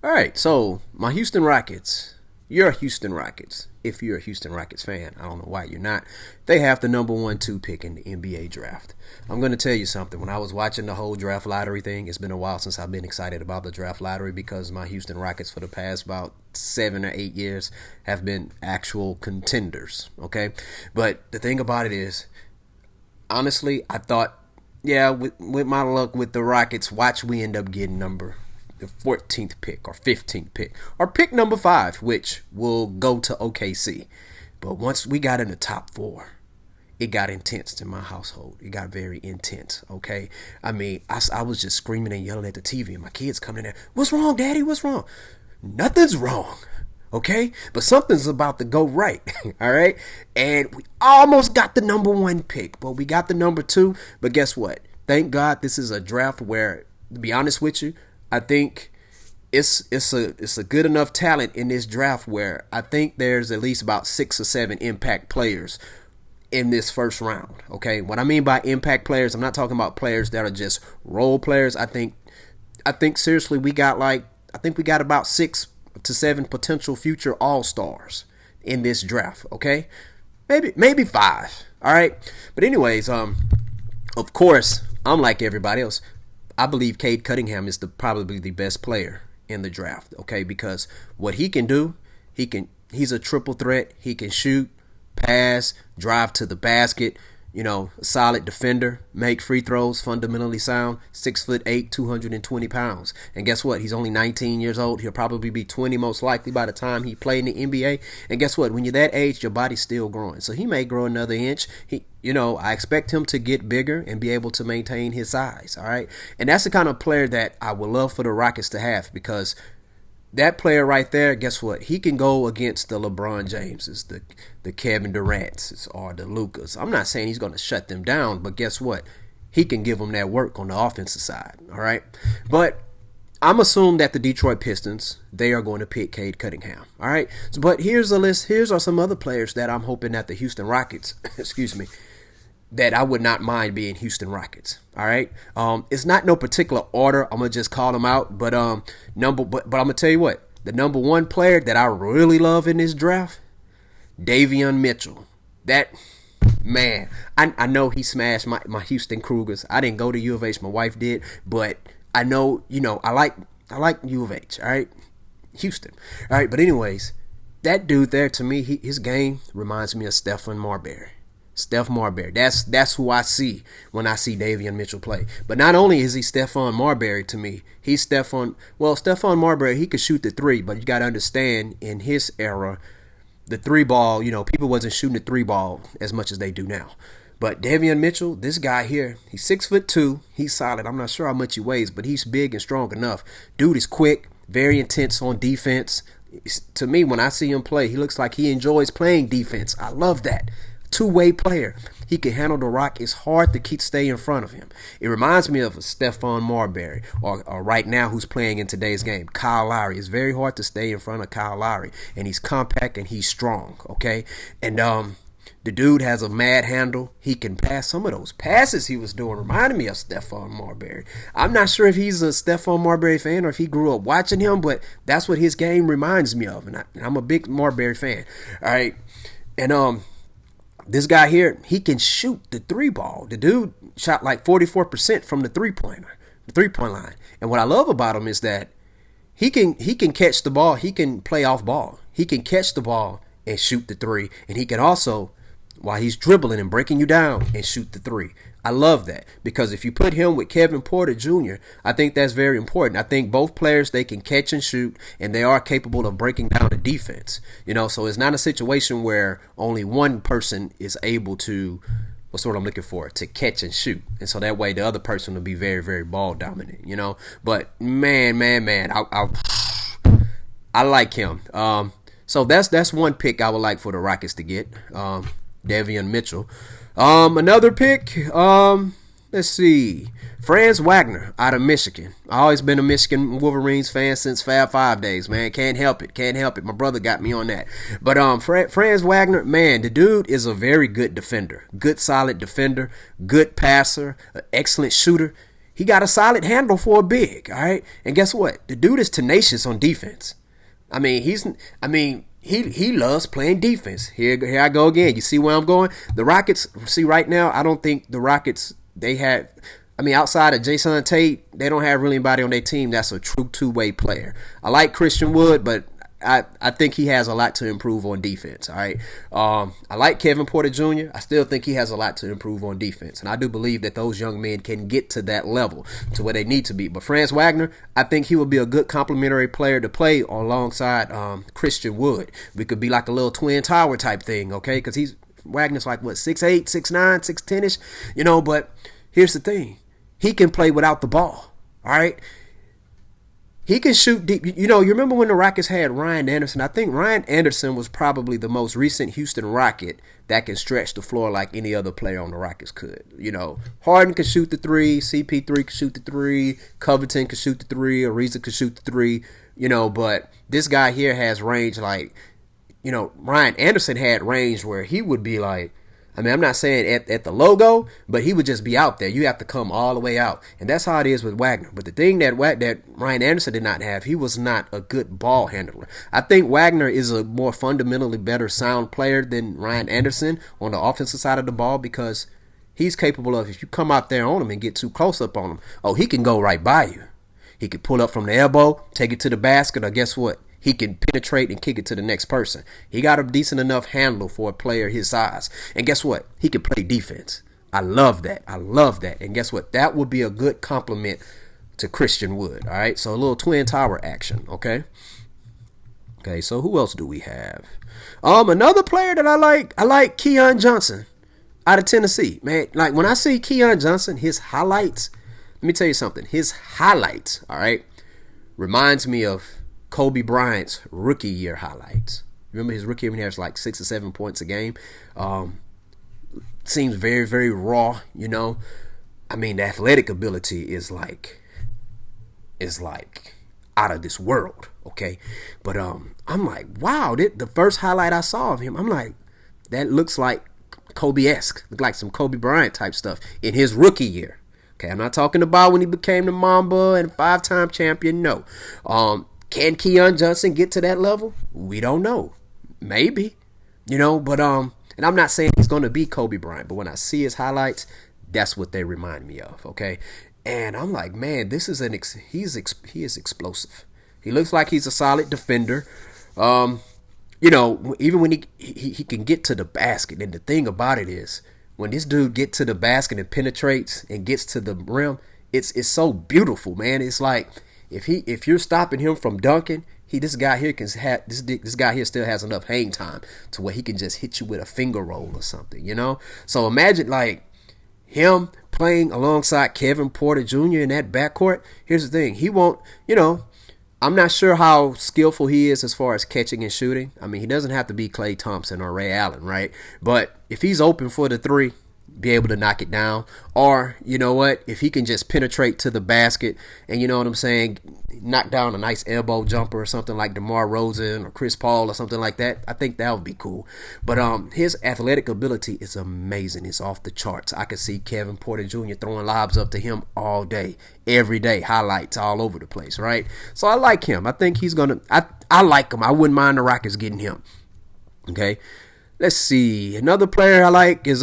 All right, so my Houston Rockets. You're a Houston Rockets. If you're a Houston Rockets fan, I don't know why you're not. They have the number 1-2 pick in the NBA draft. I'm going to tell you something. When I was watching the whole draft lottery thing, it's been a while since I've been excited about the draft lottery because my Houston Rockets for the past about 7 or 8 years have been actual contenders, okay? But the thing about it is, honestly, I thought, yeah, with my luck with the Rockets, watch we end up getting the 14th pick or 15th pick or pick number 5, which will go to OKC. But once we got in the top 4, it got intense in my household. It got very intense, okay? I mean, I was just screaming and yelling at the TV, and my kids coming in there, "What's wrong, Daddy? What's wrong?" Nothing's wrong, okay? But something's about to go right, all right? And we almost got the number 1 pick, but we got the number 2. But guess what? Thank God this is a draft where, to be honest with you, I think it's a good enough talent in this draft where I think there's at least about 6 or 7 impact players in this first round. Okay, what I mean by impact players, I'm not talking about players that are just role players. I think seriously we got about 6 to 7 potential future all-stars in this draft. Okay, maybe 5. All right, but anyways, of course, I'm like everybody else. I believe Cade Cunningham is probably the best player in the draft, okay? Because what he can do, he's a triple threat. He can shoot, pass, drive to the basket, a solid defender, make free throws, fundamentally sound, 6'8", 220 pounds. And guess what? He's only 19 years old. He'll probably be 20 most likely by the time he played in the NBA. And guess what? When you're that age, your body's still growing. So he may grow another inch. I expect him to get bigger and be able to maintain his size, all right? And that's the kind of player that I would love for the Rockets to have because that player right there, guess what? He can go against the LeBron Jameses, the Kevin Durant's, or the Lucas. I'm not saying he's going to shut them down, but guess what? He can give them that work on the offensive side, all right? But I'm assuming that the Detroit Pistons, they are going to pick Cade Cunningham, all right? But here's a list. Here's are some other players that I'm hoping that the Houston Rockets, that I would not mind being Houston Rockets. All right. It's not no particular order. I'm gonna just call them out. But I'm gonna tell you what. The number 1 player that I really love in this draft, Davion Mitchell. That man, I know he smashed my Houston Cougars. I didn't go to U of H. My wife did, but I know I like U of H. All right, Houston. All right. But anyways, that dude there to me, his game reminds me of Stephon Marbury. Steph Marbury. That's who I see when I see Davion Mitchell play. But not only is he Stephon Marbury to me, he's Stephon Marbury, he could shoot the 3, but you got to understand in his era, the 3 ball, people wasn't shooting the 3 ball as much as they do now. But Davion Mitchell, this guy here, he's 6'2", he's solid. I'm not sure how much he weighs, but he's big and strong enough. Dude is quick, very intense on defense. To me, when I see him play, he looks like he enjoys playing defense. I love that. Two-way player. He can handle the rock. It's hard to stay in front of him. It reminds me of a Stephon Marbury or right now who's playing in today's game, Kyle Lowry. It's very hard to stay in front of Kyle Lowry, and he's compact and he's strong, okay? And the dude has a mad handle. He can pass. Some of those passes he was doing reminded me of Stephon Marbury. I'm not sure if he's a Stephon Marbury fan or if he grew up watching him, but that's what his game reminds me of, and I'm a big Marbury fan, all right? And this guy here, he can shoot the 3 ball. The dude shot like 44% from the 3-point line. And what I love about him is that he can catch the ball. He can play off ball. He can catch the ball and shoot the 3. And he can also, while he's dribbling and breaking you down, and shoot the 3. I love that because if you put him with Kevin Porter Jr., I think that's very important. I think both players, they can catch and shoot, and they are capable of breaking down the defense. So it's not a situation where only one person is able to, what's the word I'm looking for, to catch and shoot. And so that way the other person will be very, very ball dominant, But man, I like him. So that's one pick I would like for the Rockets to get, Davion Mitchell. Another pick, let's see, Franz Wagner out of Michigan. I've always been a Michigan Wolverines fan since Fab 5 days, man. Can't help it. My brother got me on that. But Franz Wagner, man, the dude is a very good defender. Good, solid defender. Good passer. Excellent shooter. He got a solid handle for a big, all right? And guess what? The dude is tenacious on defense. He loves playing defense. Here I go again. You see where I'm going? The Rockets, see right now, I don't think the Rockets, outside of Jason Tate, they don't have really anybody on their team that's a true two-way player. I like Christian Wood, but I think he has a lot to improve on defense. All right. I like Kevin Porter Jr. I still think he has a lot to improve on defense. And I do believe that those young men can get to that level, to where they need to be. But Franz Wagner, I think he would be a good complementary player to play alongside Christian Wood. We could be like a little twin tower type thing, okay? Because Wagner's like, 6'8", 6'9", 6'10"-ish. But here's the thing. He can play without the ball. All right. He can shoot deep. You remember when the Rockets had Ryan Anderson? I think Ryan Anderson was probably the most recent Houston Rocket that can stretch the floor like any other player on the Rockets could. Harden could shoot the three. CP3 could shoot the three. Covington could shoot the three. Ariza could shoot the three. But this guy here has range like, Ryan Anderson had range where he would be like, I'm not saying at the logo, but he would just be out there. You have to come all the way out. And that's how it is with Wagner. But the thing that Ryan Anderson did not have, he was not a good ball handler. I think Wagner is a more fundamentally better sound player than Ryan Anderson on the offensive side of the ball, because he's capable of, if you come out there on him and get too close up on him, he can go right by you. He can pull up from the elbow, take it to the basket, or guess what? He can penetrate and kick it to the next person. He got a decent enough handle for a player his size. And guess what? He can play defense. I love that. And guess what? That would be a good compliment to Christian Wood. All right. So a little twin tower action. Okay. Okay. So who else do we have? Another player that I like Keon Johnson out of Tennessee. Man, like when I see Keon Johnson, his highlights, let me tell you something. His highlights, all right, reminds me of Kobe Bryant's rookie year highlights. Remember his rookie year when he has like 6 or 7 points a game? Seems very, very raw, the athletic ability is like out of this world, okay? But I'm like, wow, the first highlight I saw of him, I'm like, that looks like Kobe-esque, look like some Kobe Bryant type stuff in his rookie year. Okay, I'm not talking about when he became the Mamba and 5-time champion, no. Can Keon Johnson get to that level? We don't know. Maybe. But and I'm not saying he's going to be Kobe Bryant, but when I see his highlights, that's what they remind me of, okay? And I'm like, man, this is he is explosive. He looks like he's a solid defender. Even when he can get to the basket, and the thing about it is, when this dude gets to the basket and penetrates and gets to the rim, it's so beautiful, man. It's like, if you're stopping him from dunking, this guy here still has enough hang time to where he can just hit you with a finger roll or something, So imagine like him playing alongside Kevin Porter Jr. in that backcourt. Here's the thing, he won't, I'm not sure how skillful he is as far as catching and shooting. He doesn't have to be Klay Thompson or Ray Allen, right? But if he's open for the three, be able to knock it down. Or, if he can just penetrate to the basket and, knock down a nice elbow jumper or something like DeMar DeRozan or Chris Paul or something like that, I think that would be cool. But his athletic ability is amazing. It's off the charts. I could see Kevin Porter Jr. throwing lobs up to him all day, every day, highlights all over the place, right? So I like him. I think he's going to – I like him. I wouldn't mind the Rockets getting him, okay? Let's see. Another player I like is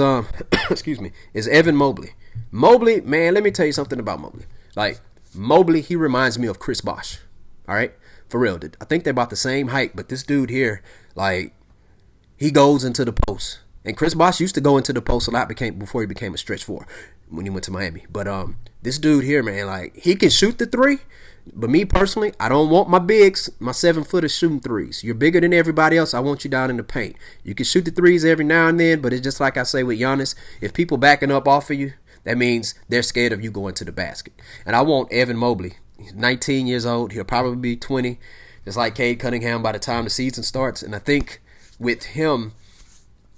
is Evan Mobley. Mobley, man, let me tell you something about Mobley. Like Mobley, he reminds me of Chris Bosh. All right, for real. I think they're about the same height, but this dude here, like, he goes into the post. And Chris Bosh used to go into the post a lot before he became a stretch four when he went to Miami. But this dude here, man, like, he can shoot the three. But me personally, I don't want my bigs, my 7-footers shooting threes. You're bigger than everybody else. I want you down in the paint. You can shoot the threes every now and then, but it's just like I say with Giannis. If people backing up off of you, that means they're scared of you going to the basket. And I want Evan Mobley. He's 19 years old. He'll probably be 20, just like Cade Cunningham by the time the season starts. And I think with him,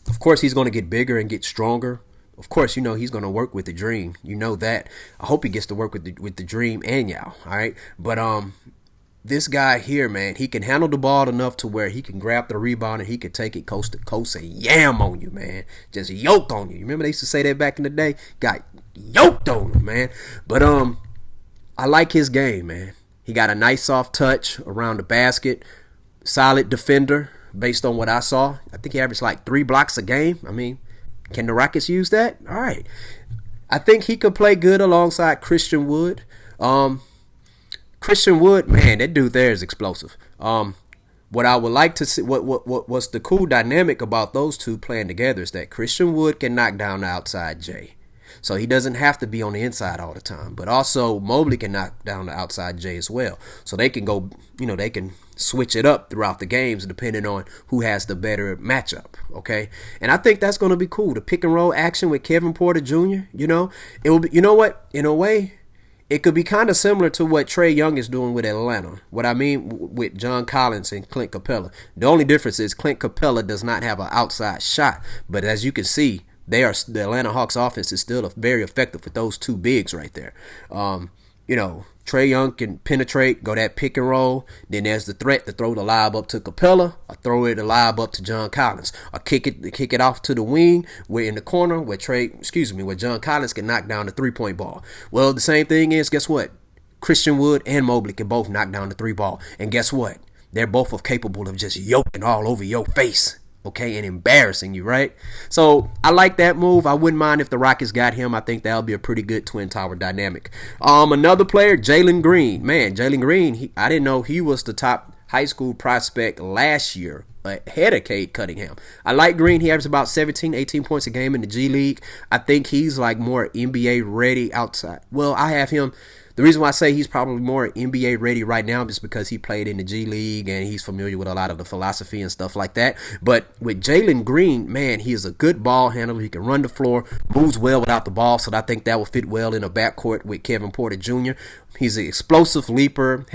of course, he's going to get bigger and get stronger. Of course, he's going to work with the Dream. You know that. I hope he gets to work with the Dream and Yao. All right. But this guy here, man, he can handle the ball enough to where he can grab the rebound and he can take it coast to coast and yam on you, man. Just yoke on you. You remember they used to say that back in the day? Got yoked on him, man. But I like his game, man. He got a nice soft touch around the basket, solid defender based on what I saw. I think he averaged like 3 blocks a game. I mean, can the Rockets use that? All right. I think he could play good alongside Christian Wood. Christian Wood, man, that dude there is explosive. What I would like to see, what's the cool dynamic about those two playing together is that Christian Wood can knock down the outside J. So he doesn't have to be on the inside all the time. But also Mobley can knock down the outside J as well. So they can go, they can switch it up throughout the games depending on who has the better matchup. Okay. And I think that's going to be cool. The pick and roll action with Kevin Porter Jr., it will be, what? In a way, it could be kind of similar to what Trae Young is doing with Atlanta. What I mean with John Collins and Clint Capella. The only difference is Clint Capella does not have an outside shot. But as you can see, the Atlanta Hawks offense is still very effective with those two bigs right there. Trae Young can penetrate, go that pick and roll. Then there's the threat to throw the lob up to Capella, or throw it the lob up to John Collins, or kick it off to the wing, where in the corner where John Collins can knock down the 3-point ball. Well, the same thing is, guess what? Christian Wood and Mobley can both knock down the 3 ball, and guess what? They're both capable of just yoking all over your face. Okay, and embarrassing you, right? So I like that move. I wouldn't mind if the Rockets got him. I think that'll be a pretty good Twin Tower dynamic. Another player, Jaylen Green. Man, Jaylen Green, I didn't know he was the top high school prospect last year ahead of Cade Cunningham. I like Green. He averages about 17, 18 points a game in the G League. I think he's like more NBA ready outside. Well, I have him. The reason why I say he's probably more NBA ready right now is because he played in the G League and he's familiar with a lot of the philosophy and stuff like that. But with Jaylen Green, man, he is a good ball handler. He can run the floor, moves well without the ball, so I think that will fit well in a backcourt with Kevin Porter Jr. He's an explosive leaper.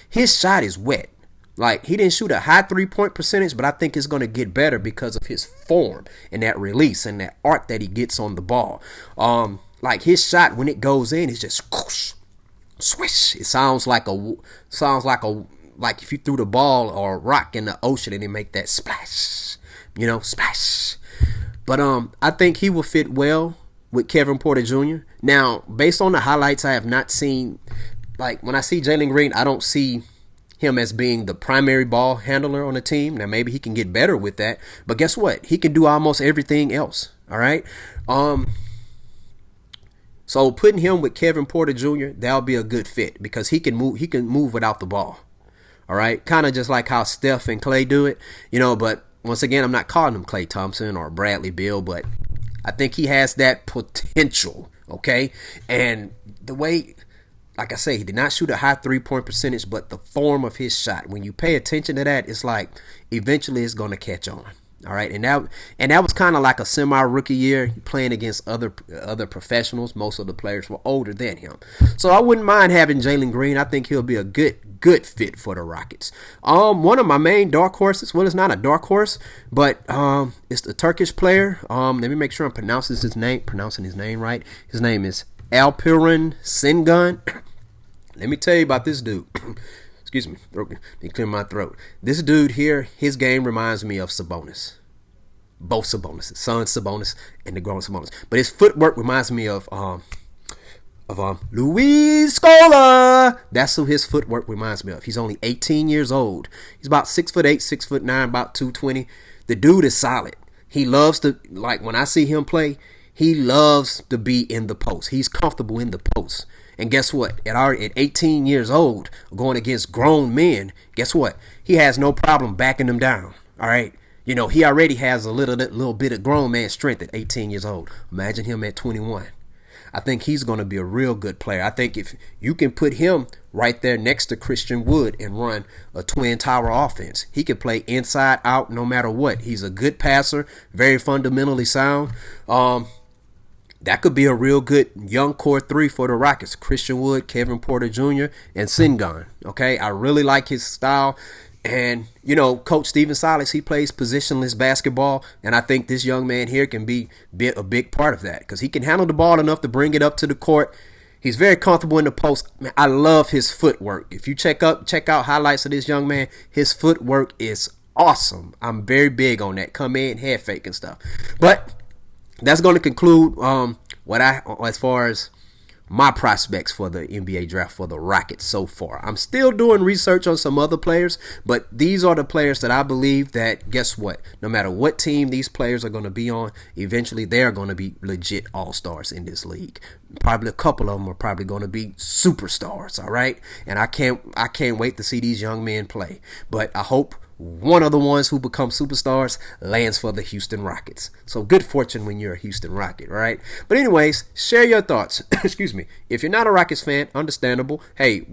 His shot is wet. Like, he didn't shoot a high 3-point percentage, but I think it's going to get better because of his form and that release and that arc that he gets on the ball. Like, his shot, when it goes in, it's just swish. It sounds like if you threw the ball or a rock in the ocean and it make that splash, splash. But I think he will fit well with Kevin Porter Jr. Now, based on the highlights, I have not seen, like, when I see Jaylen Green, I don't see him as being the primary ball handler on the team. Now, maybe he can get better with that, but guess what? He can do almost everything else. All right. So putting him with Kevin Porter Jr., that'll be a good fit because he can move without the ball. All right. Kind of just like how Steph and Clay do it, but once again, I'm not calling him Klay Thompson or Bradley Beal, but I think he has that potential. Okay. And the way, like I say, he did not shoot a high 3-point percentage, but the form of his shot, when you pay attention to that, it's like eventually it's going to catch on. All right, and that was kind of like a semi-rookie year, playing against other professionals. Most of the players were older than him, so I wouldn't mind having Jaylen Green. I think he'll be a good fit for the Rockets. One of my main dark horses. Well, it's not a dark horse, but it's the Turkish player. Let me make sure I'm pronouncing his name right. His name is Alperen Sengun. Let me tell you about this dude. Excuse me, clear my throat. This dude here, his game reminds me of Sabonis. Both Sabonis, son Sabonis and the grown Sabonis. But his footwork reminds me of Luis Scola. That's who his footwork reminds me of. He's only 18 years old. He's about 6'8", 6'9", about 220. The dude is solid. He loves to, like, when I see him play, he loves to be in the post. He's comfortable in the post. And guess what? At 18 years old, going against grown men, guess what? He has no problem backing them down. All right. He already has a little bit of grown man strength at 18 years old. Imagine him at 21. I think he's going to be a real good player. I think if you can put him right there next to Christian Wood and run a twin tower offense, he can play inside out no matter what. He's a good passer, very fundamentally sound. That could be a real good young core 3 for the Rockets. Christian Wood, Kevin Porter Jr., and Sengun. Okay, I really like his style. And, Coach Stephen Silas, he plays positionless basketball. And I think this young man here can be a big part of that because he can handle the ball enough to bring it up to the court. He's very comfortable in the post. Man, I love his footwork. If you check out highlights of this young man, his footwork is awesome. I'm very big on that. Come in, head fake and stuff. But that's going to conclude as far as my prospects for the NBA draft for the Rockets so far. I'm still doing research on some other players, but these are the players that I believe that, guess what? No matter what team these players are going to be on, eventually they're going to be legit all-stars in this league. Probably a couple of them are probably going to be superstars, all right? And I can't wait to see these young men play. But I hope one of the ones who become superstars lands for the Houston Rockets. So good fortune when you're a Houston Rocket, right? But anyways, share your thoughts. Excuse me. If you're not a Rockets fan, understandable. Hey,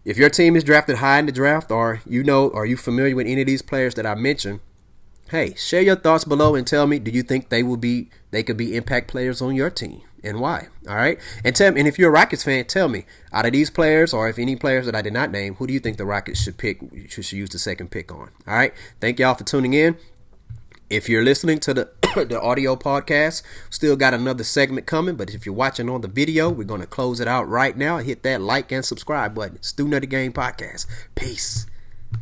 if your team is drafted high in the draft, or are you familiar with any of these players that I mentioned? Hey, share your thoughts below and tell me, do you think they could be impact players on your team, and why? All right, and if you're a Rockets fan, tell me, out of these players, or if any players that I did not name, who do you think the Rockets should use the second pick on? All right, thank y'all for tuning in. If you're listening to the the audio podcast, still got another segment coming, but if you're watching on the video, we're going to close it out right now. Hit that like and subscribe button. Student of the Game Podcast. Peace.